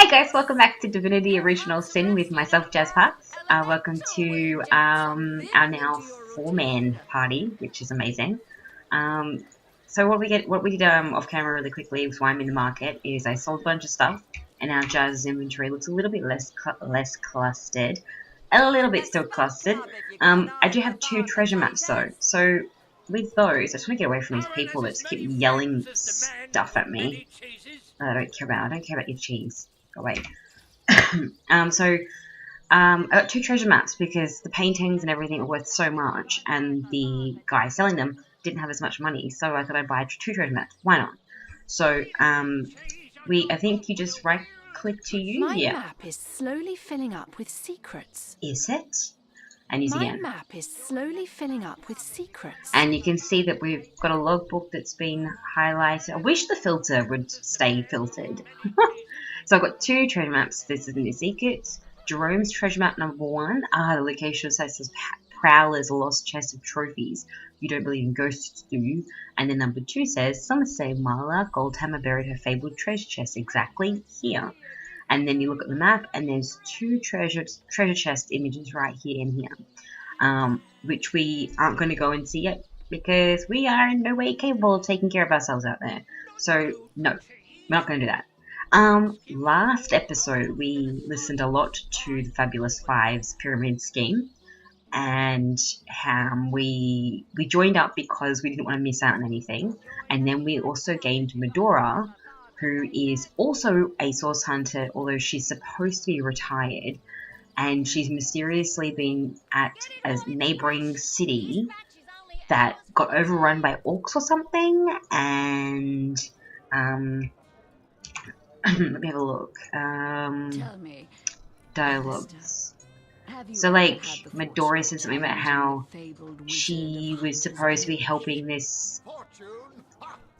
Hey guys, welcome back to Divinity Original Sin with myself, Jazz Parks. Welcome to our now four-man party, which is amazing. So what we did off camera really quickly while I'm in the market is I sold a bunch of stuff, and our Jazz inventory looks a little bit less clustered, a little bit still clustered. I do have 2 treasure maps though, so with those, I just want to get away from these people that just keep yelling stuff at me. I don't care about your cheese. Go away. I got 2 treasure maps because the paintings and everything are worth so much, and the guy selling them didn't have as much money, so I thought I'd buy 2 treasure maps. Why not? So I think you just right click to use. My map is slowly filling up with secrets. Is it? And use again. My map is slowly filling up with secrets. And you can see that we've got a logbook that's been highlighted. I wish the filter would stay filtered. So I've got 2 treasure maps. This is the new secret. Jerome's treasure map number 1. The location says Prowler's lost chest of trophies. You don't believe in ghosts, do you? And then number 2 says, some say Marla Goldhammer buried her fabled treasure chest exactly here. And then you look at the map, and there's 2 treasure chest images right here and here, which we aren't going to go and see yet because we are in no way capable of taking care of ourselves out there. So no, we're not going to do that. Last episode we listened a lot to the Fabulous Five's pyramid scheme, and we joined up because we didn't want to miss out on anything, and then we also gained Medora, who is also a source hunter, although she's supposed to be retired, and she's mysteriously been at a neighboring city that got overrun by orcs or something, and let me have a look. Tell me, dialogues. So, like, Medora said something about how she was supposed to be helping this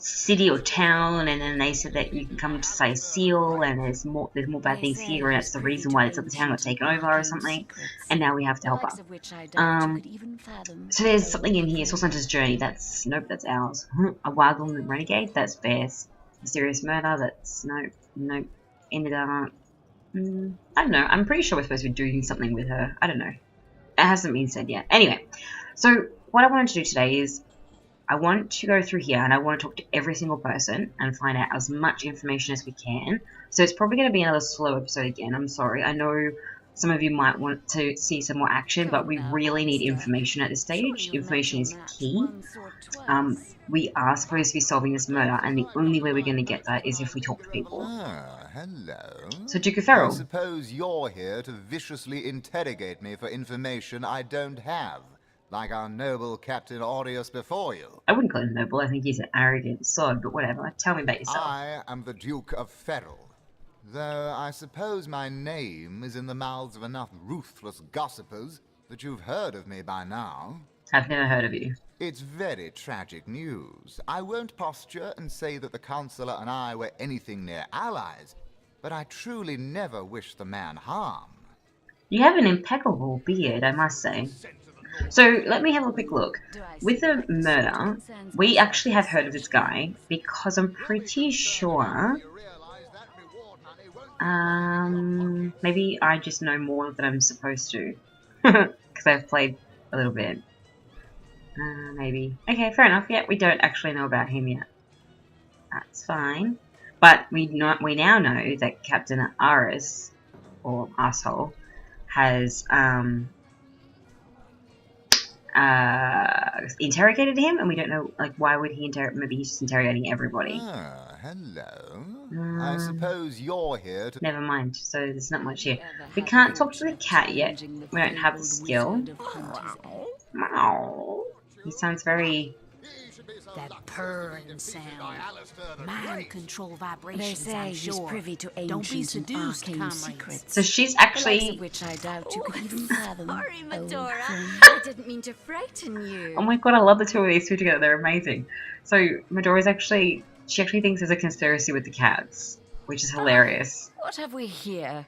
city or town, and then they said that you can come to Seal, and there's more bad things here, and that's the reason why the town got taken over or something, and now we have to help her. So there's something in here. Source Hunter's Journey. That's ours. A Wild Woman Renegade. That's Bear's. Mysterious Murder. That's nope. In the Dark. I don't know. I'm pretty sure we're supposed to be doing something with her. I don't know. It hasn't been said yet. Anyway, so what I wanted to do today is I want to go through here and I want to talk to every single person and find out as much information as we can. So it's probably going to be another slow episode again. I'm sorry. I know some of you might want to see some more action, but we really need information at this stage. Information is key. We are supposed to be solving this murder, and the only way we're going to get that is if we talk to people. Hello. So, Duke Farrell. I suppose you're here to viciously interrogate me for information I don't have, like our noble Captain Aureus before you. I wouldn't call him noble. I think he's an arrogant sod, but whatever. Tell me about yourself. I am the Duke of Farrell, though I suppose my name is in the mouths of enough ruthless gossipers that you've heard of me by now. I've never heard of you. It's very tragic news. I won't posture and say that the Counselor and I were anything near allies, but I truly never wish the man harm. You have an impeccable beard, I must say. So, let me have a quick look. With the murder, we actually have heard of this guy, because I'm pretty sure... maybe I just know more than I'm supposed to. Because I've played a little bit. Maybe. Okay, fair enough. Yeah, we don't actually know about him yet. That's fine. But we now know that Captain Aris, or Asshole, has interrogated him, and we don't know, like, why would he interrogate? Maybe he's just interrogating everybody. Hello. I suppose you're here to... Never mind, so there's not much here. We can't talk to the cat yet. We don't have the skill. Meow. He sounds very... That purring sound. Mind control vibrations, They say I'm he's sure. privy to Don't be ancient and seduced, arcane comrades. secrets. So she's The likes actually... of which I doubt you could even fathom. Sorry, Medora. old friend. I didn't mean to frighten you. Oh my god, I love the two of these two together. They're amazing. So Medora's actually... She actually thinks there's a conspiracy with the cats, which is hilarious. What have we here?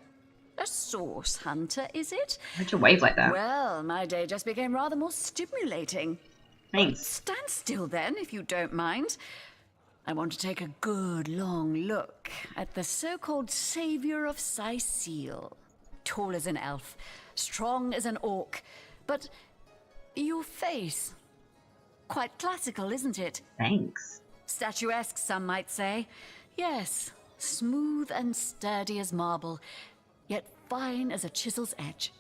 A source hunter, is it? Why'd you wave like that? Well, my day just became rather more stimulating. Thanks. Stand still then, if you don't mind. I want to take a good long look at the so-called savior of Sicile. Tall as an elf, strong as an orc, but your face, quite classical, isn't it? Thanks. Statuesque, some might say. Yes, smooth and sturdy as marble, yet fine as a chisel's edge.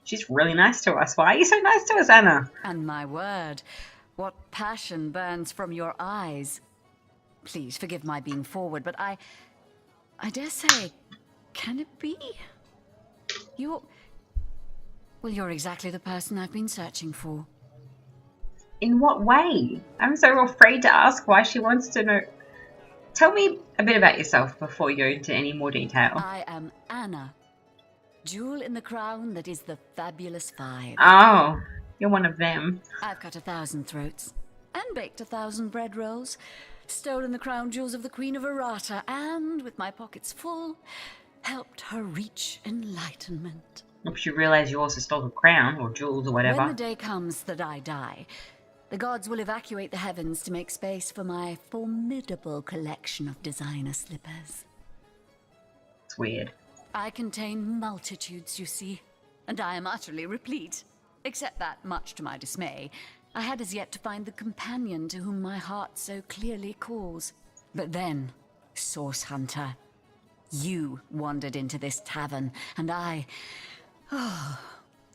She's really nice to us. Why are you so nice to us, Anna? And my word, what passion burns from your eyes. Please forgive my being forward, but I dare say, can it be? You're exactly the person I've been searching for. In what way? I'm so afraid to ask why she wants to know. Tell me a bit about yourself before you go into any more detail. I am Anna, jewel in the crown that is the fabulous 5. Oh, you're one of them. I've cut 1,000 throats, and baked 1,000 bread rolls, stolen the crown jewels of the Queen of Errata, and, with my pockets full, helped her reach enlightenment. Hope you realise you also stole the crown, or jewels, or whatever. When the day comes that I die, the gods will evacuate the heavens to make space for my formidable collection of designer slippers. It's weird. I contain multitudes, you see, and I am utterly replete. Except that, much to my dismay, I had as yet to find the companion to whom my heart so clearly calls. But then, Source Hunter, you wandered into this tavern, and I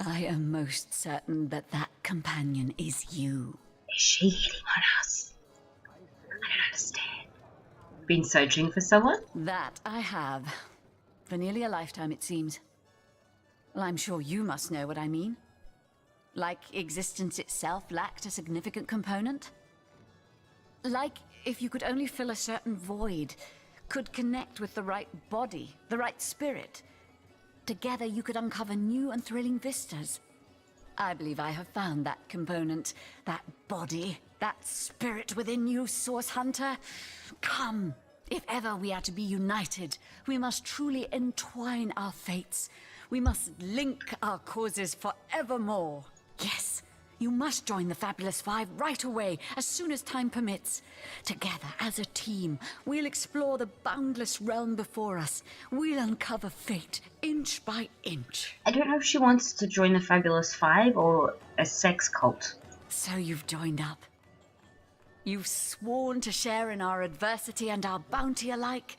am most certain that that companion is you. Is she hitting on us? I don't understand. Been searching for someone? That I have. For nearly a lifetime, it seems. Well, I'm sure you must know what I mean. Like existence itself lacked a significant component? Like if you could only fill a certain void, could connect with the right body, the right spirit. Together you could uncover new and thrilling vistas. I believe I have found that component, that body, that spirit within you, Source Hunter. Come, if ever we are to be united, we must truly entwine our fates. We must link our causes forevermore. Yes, you must join the Fabulous 5 right away, as soon as time permits. Together, as a team, we'll explore the boundless realm before us. We'll uncover fate, inch by inch. I don't know if she wants to join the Fabulous 5 or a sex cult. So you've joined up. You've sworn to share in our adversity and our bounty alike.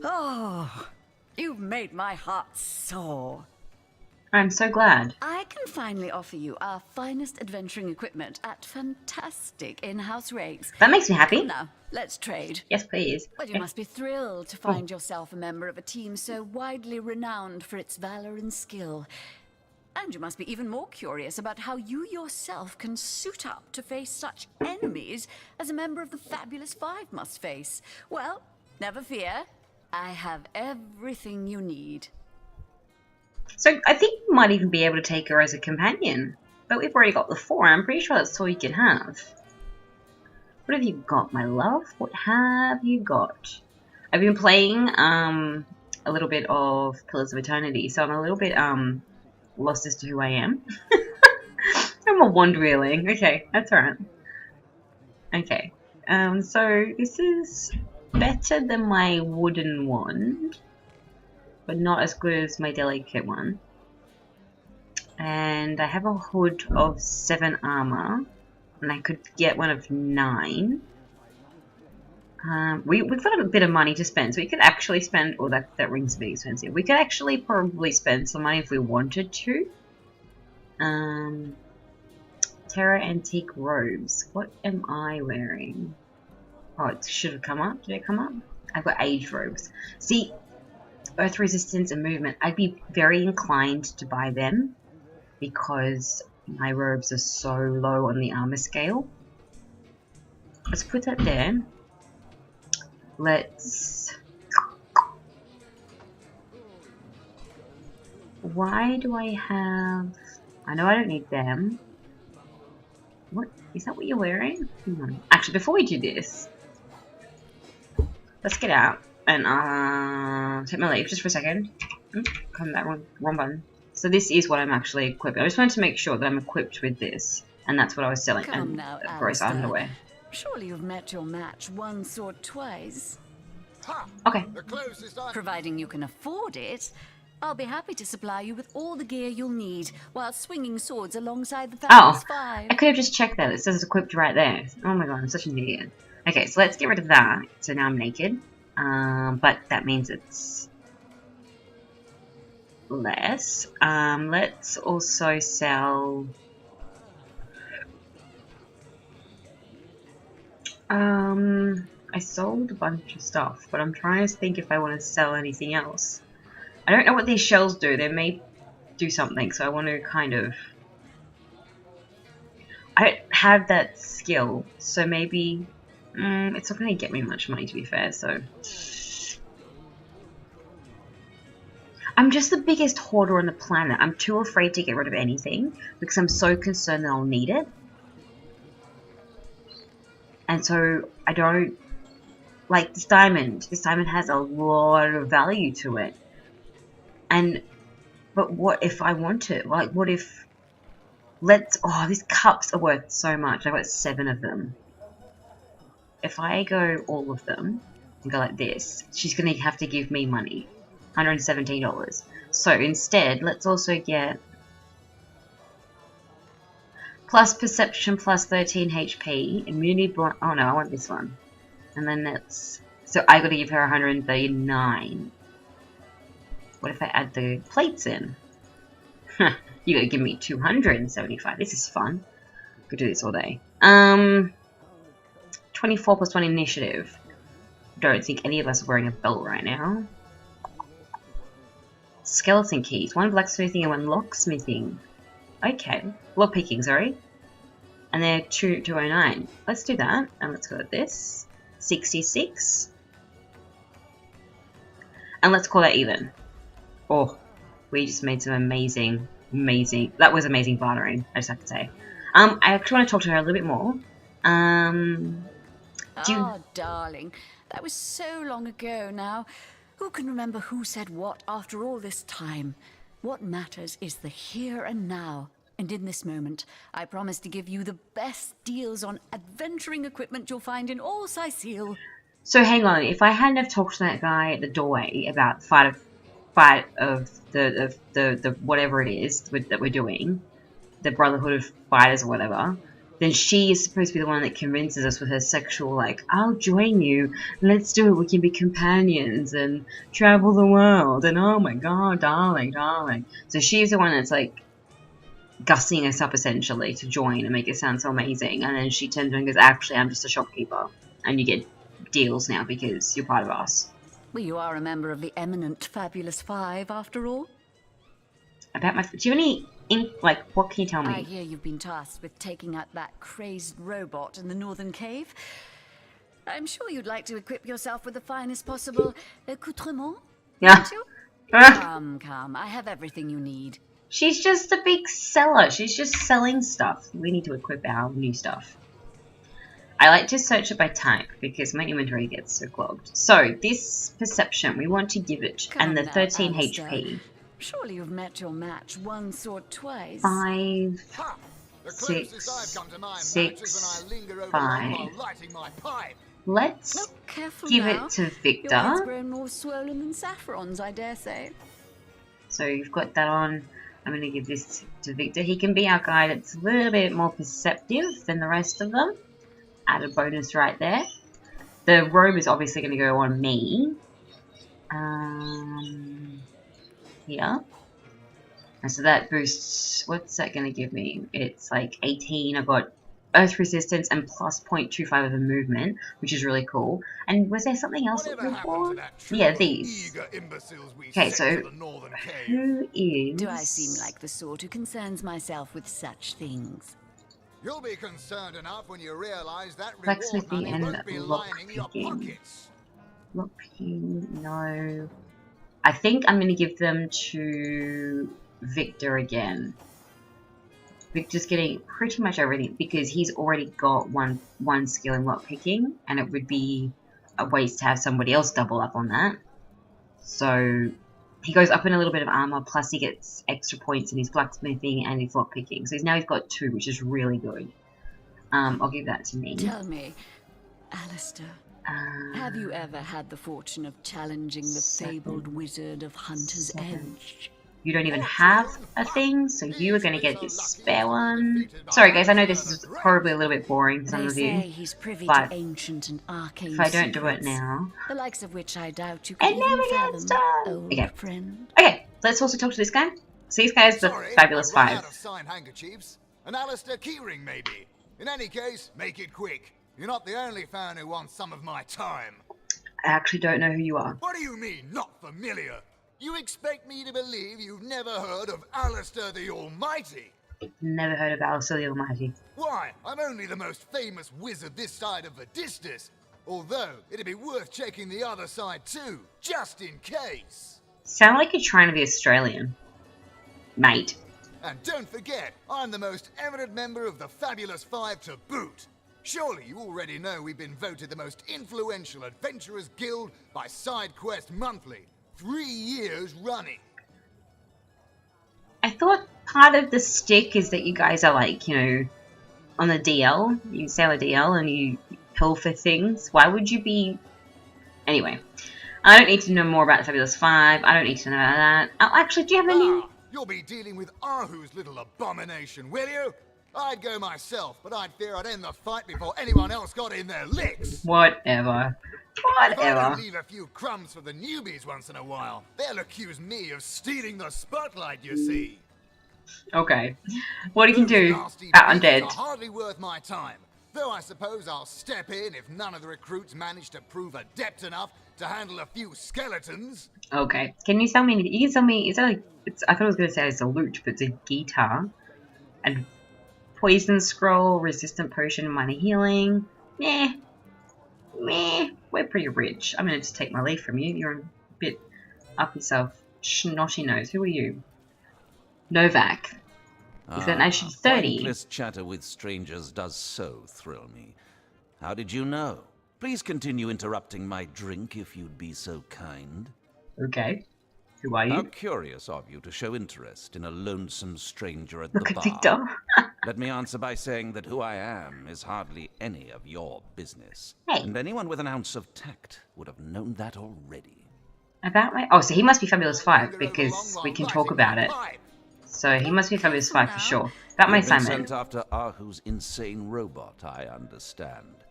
Oh, you've made my heart soar. I'm so glad. I can finally offer you our finest adventuring equipment at fantastic in-house rates. That makes me happy. Now, let's trade. Yes, please. Well, you must be thrilled to find yourself a member of a team so widely renowned for its valor and skill. And you must be even more curious about how you yourself can suit up to face such enemies as a member of the Fabulous 5 must face. Well, never fear. I have everything you need. So I think you might even be able to take her as a companion. But we've already got the 4. I'm pretty sure that's all you can have. What have you got, my love? What have you got? I've been playing a little bit of Pillars of Eternity, so I'm a little bit lost as to who I am. I'm a wand-wheeling. Okay, that's alright. Okay. So this is better than my wooden wand, but not as good as my delicate one. And I have a hood of 7 armor, and I could get one of 9. We've got a bit of money to spend, so we could actually spend... Oh, that ring's a bit expensive. We could actually probably spend some money if we wanted to. Terra Antique Robes. What am I wearing? Oh, it should have come up. Did it come up? I've got Age Robes. See, Earth Resistance and Movement. I'd be very inclined to buy them because my robes are so low on the armor scale. Let's put that there. Let's... Why do I have... I know I don't need them. What? Is that what you're wearing? Actually, before we do this, let's get out and take my leave just for a second. Come back, wrong button. So this is what I'm actually equipping. I just wanted to make sure that I'm equipped with this, and that's what I was selling. Come and now, gross Alistair. underwear. Surely you've met your match once or twice. Ha! Okay. The closest I... Providing you can afford it, I'll be happy to supply you with all the gear you'll need while swinging swords alongside the Oh, Foulest Five. I could have just checked that. It says it's equipped right there. Oh my god, I'm such an idiot. Okay, so let's get rid of that. So now I'm naked. But that means it's less. Let's also sell... I sold a bunch of stuff, but I'm trying to think if I want to sell anything else. I don't know what these shells do. They may do something, so I want to kind of... I don't have that skill, so maybe... it's not going to get me much money, to be fair, so... I'm just the biggest hoarder on the planet. I'm too afraid to get rid of anything, because I'm so concerned that I'll need it. And so, I don't... Like, this diamond has a lot of value to it. But what if I want it? Like, what if... Oh, these cups are worth so much. I've got 7 of them. If I go all of them and go like this, she's going to have to give me money. $117. So instead, let's also get plus perception plus 13 HP, immunity blind. Oh no, I want this one. And then that's... So I got to give her 139. What if I add the plates in? You got to give me 275. This is fun. Could do this all day. 24 plus 1 initiative. Don't think any of us are wearing a belt right now. Skeleton keys. 1 blacksmithing and 1 locksmithing. Okay. Lockpicking, sorry. And they're 209. Let's do that. And let's go with this. 66. And let's call that even. Oh, we just made some amazing... That was amazing bartering, I just have to say. I actually want to talk to her a little bit more. Oh, darling. That was so long ago now. Who can remember who said what after all this time? What matters is the here and now. And in this moment, I promise to give you the best deals on adventuring equipment you'll find in all Sicile. So hang on, if I hadn't have talked to that guy at the doorway about fight of the whatever it is that we're doing, the Brotherhood of Fighters or whatever, then she is supposed to be the one that convinces us with her sexual, like, I'll join you, let's do it, we can be companions and travel the world, and oh my god, darling, darling. So she's the one that's like gussing us up essentially to join and make it sound so amazing, and then she turns around and goes, actually I'm just a shopkeeper, and you get deals now because you're part of us. Well, you are a member of the eminent Fabulous Five, after all. About my... Do you have any... like, what can you tell me? I hear you've been tasked with taking out that crazed robot in the northern cave. I'm sure you'd like to equip yourself with the finest possible accoutrement, Yeah. don't you? Come, I have everything you need. She's just a big seller. She's just selling stuff. We need to equip our new stuff. I like to search it by type because my inventory gets so clogged. So, this perception, we want to give it, and the 13 HP. Surely you've met your match once or twice. 5, Ha! The 6, closest I've come to my match 6, is when I linger over 5. while lighting my pipe. Let's Oh, careful give now. it to Your head's Victor. grown more swollen than saffrons, I dare say. So you've got that on. I'm going to give this to Victor. He can be our guy that's a little bit more perceptive than the rest of them. Add a bonus right there. The robe is obviously going to go on me. Here. And so that boosts... What's that going to give me? It's like 18. I've got earth resistance and plus 0.25 of a movement, which is really cool. And was there something else that Whatever was happened to for? that troop Yeah, of these. eager imbeciles we Okay, sent so to the northern cave? who is... Do I seem like the sort who concerns myself with such things? You'll be concerned enough when you realize that reward Blacksmithing money and won't be lining your lockpicking. pockets. Lockpicking, no. I think I'm going to give them to Victor again. Victor's getting pretty much everything because he's already got one skill in lockpicking, and it would be a waste to have somebody else double up on that. So he goes up in a little bit of armor, plus he gets extra points in his blacksmithing and his lockpicking. So now he's got 2, which is really good. I'll give that to me. Tell me, Alistair, have you ever had the fortune of challenging the fabled wizard of Hunter's Edge? You don't even have a thing, so you are going to get this spare one. Sorry guys, I know this is probably a little bit boring for some They of say you, he's privy but to ancient and arcane if I don't do it secrets, now... the likes of which I doubt you could It even never fathom, gets done! old Okay. friend. Okay, let's also talk to this guy. So this guy is the Sorry, Fabulous I've run Five. out of signed handkerchiefs. An Alistair keyring, maybe. In any case, make it quick. You're not the only fan who wants some of my time. I actually don't know who you are. What do you mean, not familiar? You expect me to believe you've never heard of Alistair the Almighty? Never heard of Alistair the Almighty. Why, I'm only the most famous wizard this side of the Distis. Although, it'd be worth checking the other side too, just in case. Sound like you're trying to be Australian, mate. And don't forget, I'm the most eminent member of the Fabulous Five to boot. Surely you already know we've been voted the most influential adventurers guild by SideQuest Monthly. 3 years running. I thought part of the stick is that you guys are like, you know, on the DL. You sail a DL and you pilfer things. Why would you be... Anyway, I don't need to know more about the Fabulous Five. I don't need to know about that. Oh, actually, do you have any... You'll be dealing with Ahu's little abomination, will you? I'd go myself, but I'd fear I'd end the fight before anyone else got in their licks. Whatever. If I don't Whatever. leave a few crumbs for the newbies once in a while, they'll accuse me of stealing the spotlight, you see. Okay. What you can Those do nasty about beasts undead. are hardly worth my time. Though I suppose I'll step in if none of the recruits manage to prove adept enough to handle a few skeletons. Okay. Can you sell me anything? You can sell me... Is that like... I thought I was going to say it's a loot, but it's a guitar. And poison scroll, resistant potion, minor healing. Meh. Meh. We're pretty rich. I'm going to just take my leave from you. You're a bit up yourself. Snotty nose. Who are you? Novak. Is that nation 30? Pointless chatter with strangers does so thrill me. How did you know? Please continue interrupting my drink if you'd be so kind. Okay. Who are How you? curious of you to show interest in a lonesome stranger at Look the at bar. Victor. Let me answer by saying that who I am is hardly any of your business. Hey. And anyone with an ounce of tact would have known that already. About my... Oh, so he must be Fabulous 5 because we can talk about it. So he must be Fabulous 5 for sure. About my You've been assignment. sent after Ahu's insane robot, I understand.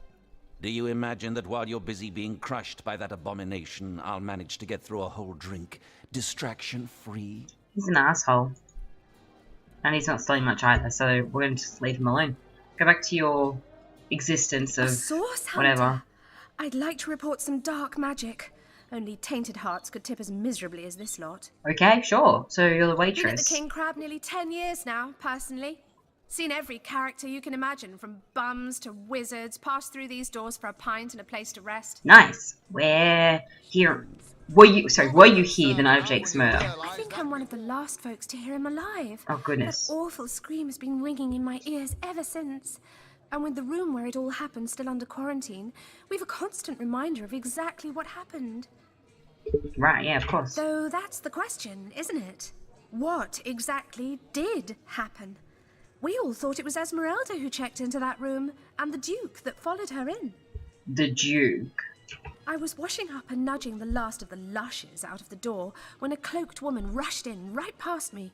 Do you imagine that while you're busy being crushed by that abomination, I'll manage to get through a whole drink, distraction-free? He's an asshole. And he's not stealing much either, so we're going to just leave him alone. Go back to your existence of Source hunter. whatever. I'd like to report some dark magic. Only tainted hearts could tip as miserably as this lot. Okay, sure. So you're the Been at the waitress. King Crab nearly 10 years now, personally. Seen every character you can imagine, from bums to wizards, passed through these doors for a pint and a place to rest. Nice. Where here were you here the night of Jake's murder? I think I'm one of the last folks to hear him alive. Oh goodness. That awful scream has been ringing in my ears ever since. And with the room where it all happened still under quarantine, we've a constant reminder of exactly what happened. Right, yeah, of course. So that's the question, isn't it? What exactly did happen? We all thought it was Esmeralda who checked into that room, and the Duke that followed her in. The Duke. I was washing up and nudging the last of the lushes out of the door when a cloaked woman rushed in right past me.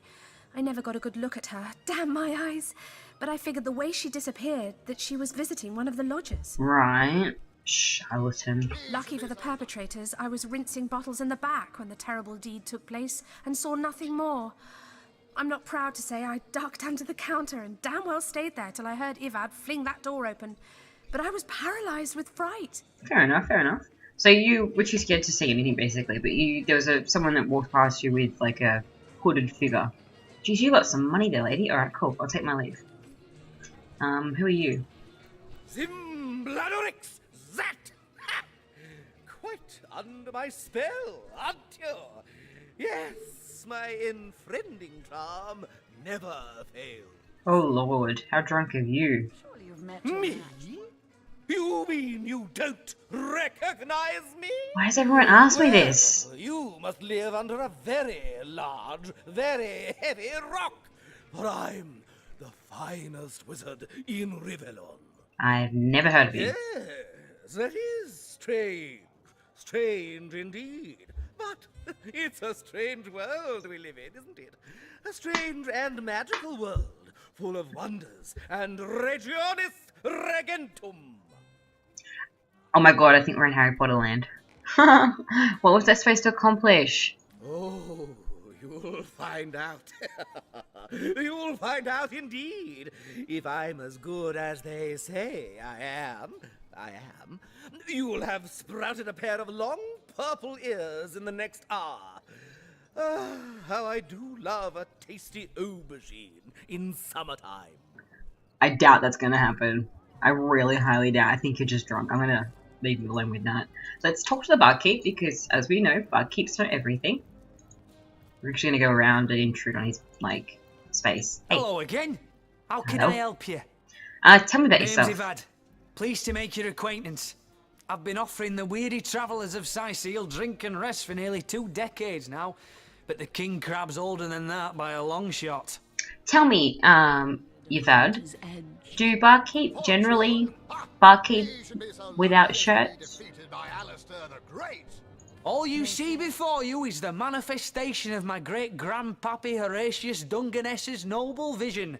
I never got a good look at her, damn my eyes, but I figured the way she disappeared that she was visiting one of the lodgers. Right. Charlatan. Lucky for the perpetrators, I was rinsing bottles in the back when the terrible deed took place and saw nothing more. I'm not proud to say I ducked under the counter and damn well stayed there till I heard Ivad fling that door open. But I was paralysed with fright. Fair enough, fair enough. So you were too scared to see anything basically, but there was someone that walked past you with like a hooded figure. Geez, you got some money there, lady. Alright, cool. I'll take my leave. Who are you? Zimbladorix, that! Ha! Quite under my spell, aren't you? Yes, my enfriending charm never fails. Oh lord, how drunk are you? Surely you've met your Me? match. You mean you don't recognize me? Why does everyone ask me this? Well, you must live under a very large, very heavy rock, for I'm the finest wizard in Rivellon. I've never heard of you. Yes, that is strange. Strange indeed. But it's a strange world we live in, isn't it? A strange and magical world, full of wonders and regionis regentum. Oh my god, I think we're in Harry Potter land. What was that supposed to accomplish? Oh, you'll find out. You'll find out indeed. If I'm as good as they say I am, you'll have sprouted a pair of long purple ears in the next hour. Ah, how I do love a tasty aubergine in summertime. I doubt that's gonna happen. I really highly doubt. I think you're just drunk. I'm gonna leave you alone with that. Let's talk to the barkeep, because as we know, barkeeps know everything. We're actually gonna go around and intrude on his, like, space. Hey. Hello again. How can Hello? I help you? Tell me about Name's yourself. Ivad. Pleased to make your acquaintance. I've been offering the weary travellers of Sicil drink and rest for nearly 2 decades now, but the king crab's older than that by a long shot. Tell me, Yvad, do barkeep generally barkeep without shirts? All you see before you is the manifestation of my great-grandpappy Horatius Dungeness's noble vision.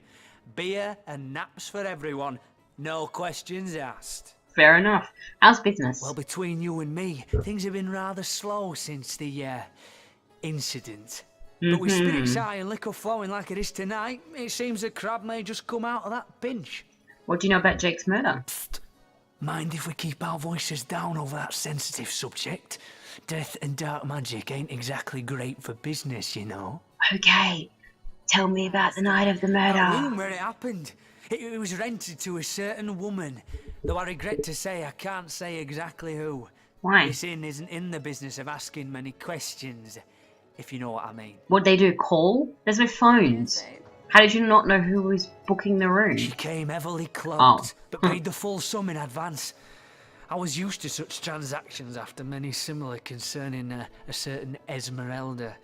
Beer and naps for everyone. No questions asked. Fair enough. How's business? Well, between you and me, things have been rather slow since the, incident. But with spirits high and liquor flowing like it is tonight, it seems the crab may just come out of that pinch. What do you know about Jake's murder? Psst. Mind if we keep our voices down over that sensitive subject? Death and dark magic ain't exactly great for business, you know. Okay. Tell me about the night of the murder. The room where it happened. It was rented to a certain woman, though I regret to say I can't say exactly who. Why? This inn isn't in the business of asking many questions, if you know what I mean. What'd they do? Call? There's no phones. How did you not know who was booking the room? She came heavily cloaked, but paid the full sum in advance. I was used to such transactions after many similar concerning a certain Esmeralda.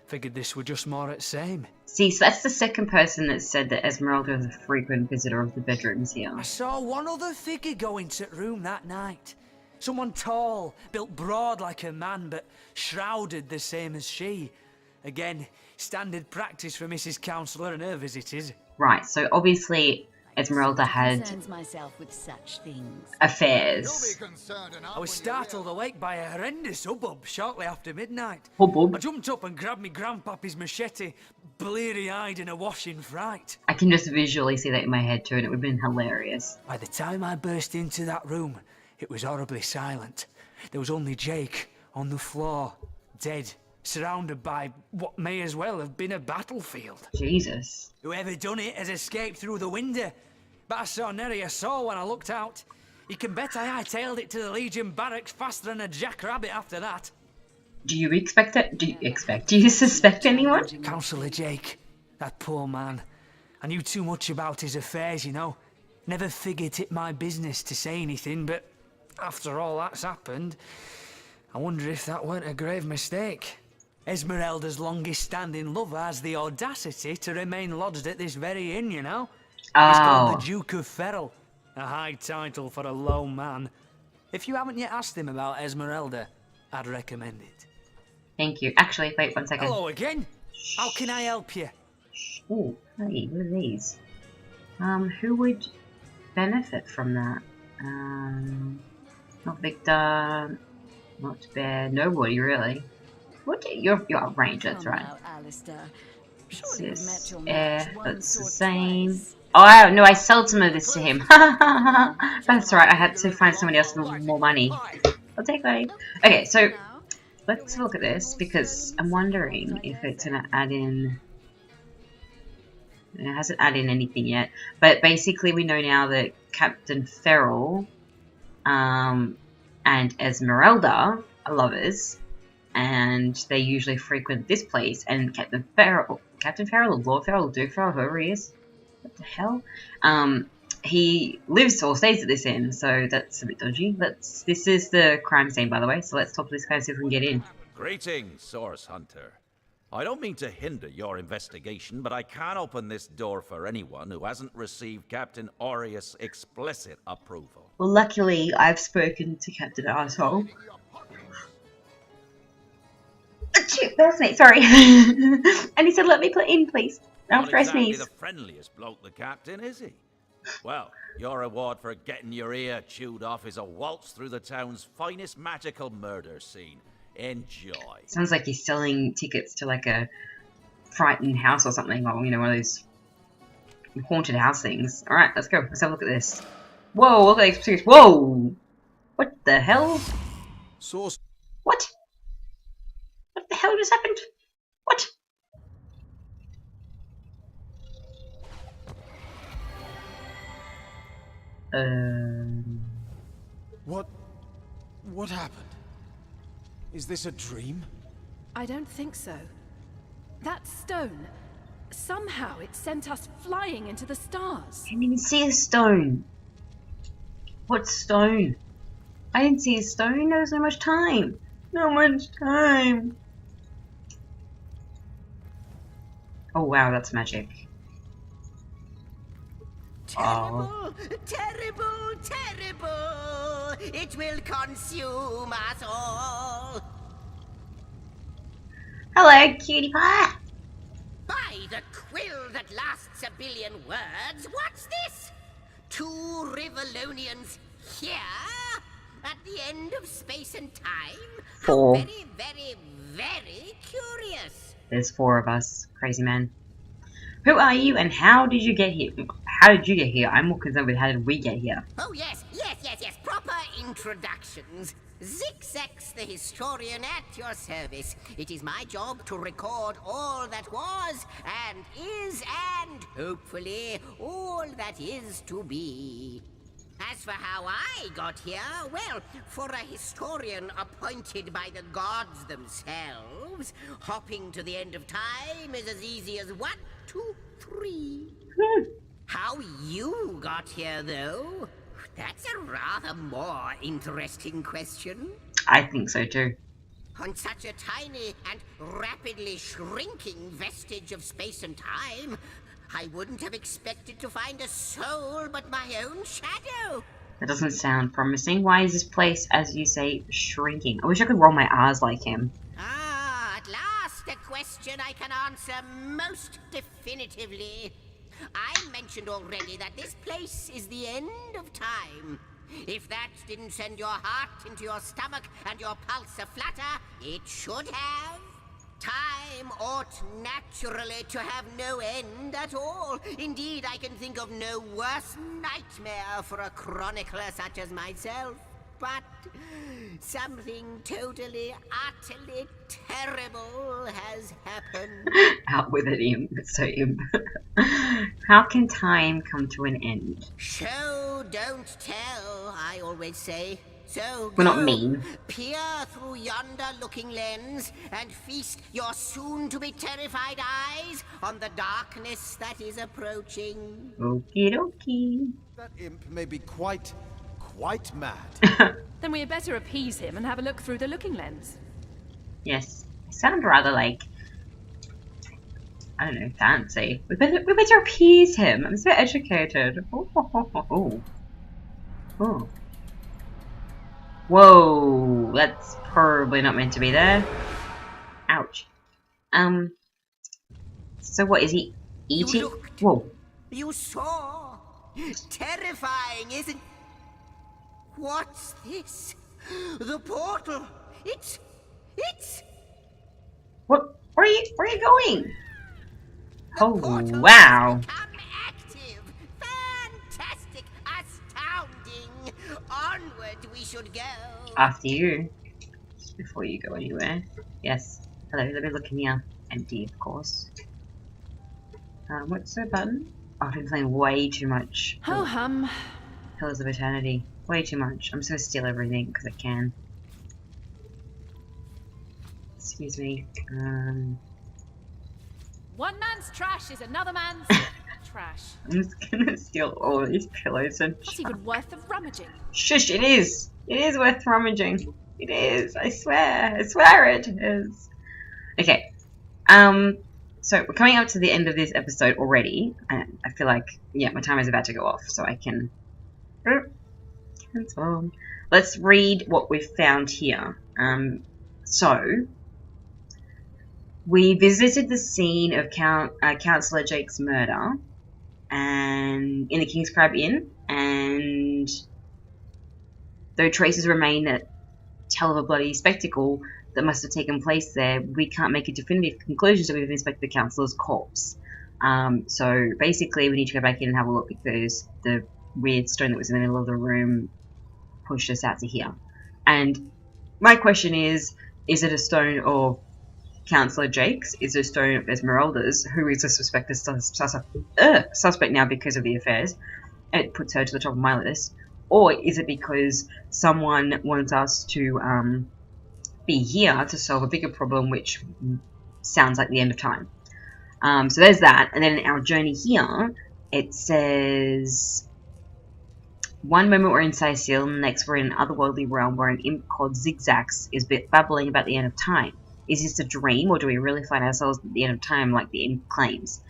Figured this were just more at same. See, so that's the second person that said that Esmeralda was a frequent visitor of the bedrooms here. I saw one other figure go into the room that night. Someone tall, built broad like a man, but shrouded the same as she. Again, standard practice for Mrs. Counselor and her visitors. Right, so obviously Esmeralda had myself with such things. affairs. I was startled awake by a horrendous hubbub shortly after midnight. Hubbub? I jumped up and grabbed me grandpappy's machete, bleary-eyed in a washing fright. I can just visually see that in my head too, and it would have been hilarious. By the time I burst into that room, it was horribly silent. There was only Jake on the floor, dead, surrounded by what may as well have been a battlefield. Jesus. Whoever done it has escaped through the window, but I saw nary a soul when I looked out. You can bet I hightailed it to the Legion barracks faster than a jackrabbit after that. Do you expect it? Do you suspect anyone? Councillor Jake, that poor man. I knew too much about his affairs, you know. Never figured it my business to say anything, but after all that's happened, I wonder if that weren't a grave mistake. Esmeralda's longest-standing lover has the audacity to remain lodged at this very inn, you know? He's called the Duke of Ferrell, a high title for a low man. If you haven't yet asked him about Esmeralda, I'd recommend it. Thank you. Actually, wait 1 second. Hello again. How can I help you? Oh, hey, what are these? Who would benefit from that? Not Victor, not Bear, nobody really. What do you're a ranger, that's right. That's the same. Oh no, I sold some of this to him. That's right, I had to find somebody else with more money. I'll take money. Okay, so let's look at this because I'm wondering if it's gonna add in. It hasn't added in anything yet, but basically we know now that Captain Ferrell and Esmeralda are lovers, and they usually frequent this place. And Captain Ferrell or Lord Ferrell, Duke Ferrell, whoever he is, what the hell? He lives or stays at this inn, so that's a bit dodgy. This is the crime scene, by the way. So let's talk to this guy and see if we can get in. Greetings, Source Hunter. I don't mean to hinder your investigation, but I can't open this door for anyone who hasn't received Captain Aureus' explicit approval. Well, luckily, I've spoken to Captain Arsehole. That's me, sorry. And he said, let me put in, please. After I sneeze. Not exactly the friendliest bloke, the captain, is he? Well, your reward for getting your ear chewed off is a waltz through the town's finest magical murder scene. Enjoy. Sounds like he's selling tickets to like a frightened house or something, or, you know, one of those haunted house things. Alright, let's go. Let's have a look at this. Whoa, look at these. Whoa! What the hell? Source. What? What the hell just happened? What? What happened? Is this a dream? I don't think so. That stone, somehow it sent us flying into the stars. I didn't even see a stone. What stone? I didn't see a stone. There was no much time. No much time. Oh wow, that's magic. Terrible, terrible, terrible! It will consume us all! Hello, cutie pie! By the quill that lasts a billion words, what's this? 2 Rivalonians here? At the end of space and time? How 4. very, very, very curious! There's 4 of us, crazy man. Who are you and how did you get here? How did you get here? I'm more concerned with how did we get here. Oh yes, yes, yes, yes, proper introductions. Zixex the historian at your service. It is my job to record all that was, and is, and hopefully all that is to be. As for how I got here, well, for a historian appointed by the gods themselves, hopping to the end of time is as easy as 1, 2, 3. How you got here, though? That's a rather more interesting question. I think so too. On such a tiny and rapidly shrinking vestige of space and time, I wouldn't have expected to find a soul but my own shadow. That doesn't sound promising. Why is this place, as you say, shrinking? I wish I could roll my R's like him. Ah, at last a question I can answer most definitively. I mentioned already that this place is the end of time. If that didn't send your heart into your stomach and your pulse a-flutter, it should have. Time ought naturally to have no end at all. Indeed, I can think of no worse nightmare for a chronicler such as myself. But something totally, utterly terrible has happened. Out with it, Imp. It's so Imp. How can time come to an end? Show, don't tell, I always say. So We're not mean. Peer through yonder looking lens and feast your soon-to-be terrified eyes on the darkness that is approaching. Okie dokie. That imp may be quite mad. Then we had better appease him and have a look through the looking lens. Yes. I sound rather like, I don't know, fancy. We better appease him. I'm so educated. Oh. Oh. Whoa, that's probably not meant to be there. Ouch. So what is he eating? You looked. Whoa. You saw. Terrifying, isn't? What's this? The portal. It's. What? Where are you going? The Oh portal wow. has become active. Fantastic, astounding. Onward we should go. After you. Just before you go anywhere. Yes. Hello, let me look in here. Empty, of course. What's the button? Oh, I've been playing way too much. Ho hum. Pillars of Eternity. Way too much. I'm just gonna steal everything because I can. Excuse me. One man's trash is another man's trash. I'm just gonna steal all of these pillows and Not even worth the rummaging. shush, it is! It is worth rummaging. It is, I swear. I swear it is. Okay. So we're coming up to the end of this episode already, and I feel like, yeah, my timer is about to go off, so I can cancel. Let's read what we've found here. So we visited the scene of Councillor Jake's murder, and in the King's Crab Inn, and though traces remain that tell of a bloody spectacle that must have taken place there, we can't make a definitive conclusion so we've inspected the councillor's corpse. So basically we need to go back in and have a look because the weird stone that was in the middle of the room pushed us out to here. And my question is it a stone of Councillor Jake's? Is it a stone of Esmeralda's, who is a suspected suspect now because of the affairs? It puts her to the top of my list. Or is it because someone wants us to be here to solve a bigger problem, which sounds like the end of time? So there's that. And then in our journey here, it says, one moment we're in Sicil, and the next we're in an otherworldly realm where an imp called Zigzags is babbling about the end of time. Is this a dream, or do we really find ourselves at the end of time like the imp claims?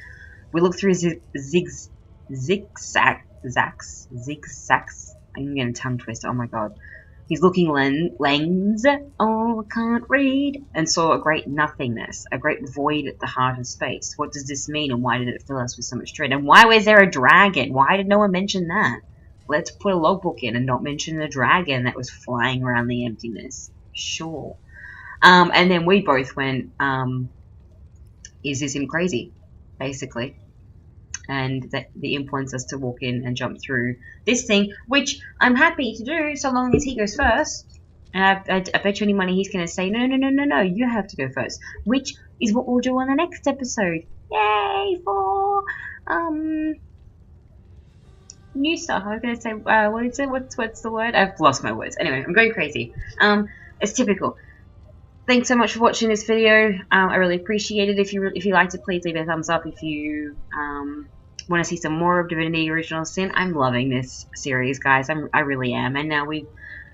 We look through zigzags. I'm getting a tongue twister. Oh my god. He's looking lens. Oh, I can't read. And saw a great nothingness, a great void at the heart of space. What does this mean, and why did it fill us with so much dread? And why was there a dragon? Why did no one mention that? Let's put a logbook in and not mention the dragon that was flying around the emptiness. Sure. And then we both went, is this him crazy? Basically. And that the imp wants us to walk in and jump through this thing, which I'm happy to do so long as he goes first. And I bet you any money he's going to say, no, you have to go first. Which is what we'll do on the next episode. Yay for new stuff. I was going to say, what is it? What's the word? I've lost my words. Anyway, I'm going crazy. It's typical. Thanks so much for watching this video. I really appreciate it. If you liked it, please leave a thumbs up. If you want to see some more of Divinity Original Sin, I'm loving this series, guys. I really am. And now we're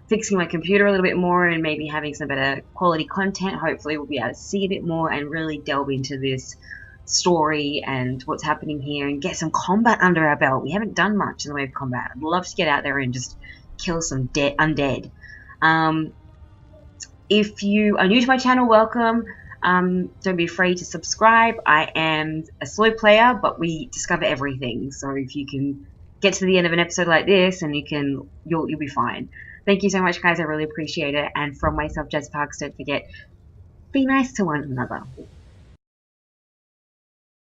fixing my computer a little bit more and maybe having some better quality content. Hopefully we'll be able to see a bit more and really delve into this story and what's happening here and get some combat under our belt. We haven't done much in the way of combat. I'd love to get out there and just kill some undead. If you are new to my channel, welcome. Don't be afraid to subscribe. I am a slow player, but we discover everything. So if you can get to the end of an episode like this, and you'll be fine. Thank you so much, guys. I really appreciate it. And from myself, Jess Parks, don't forget, be nice to one another.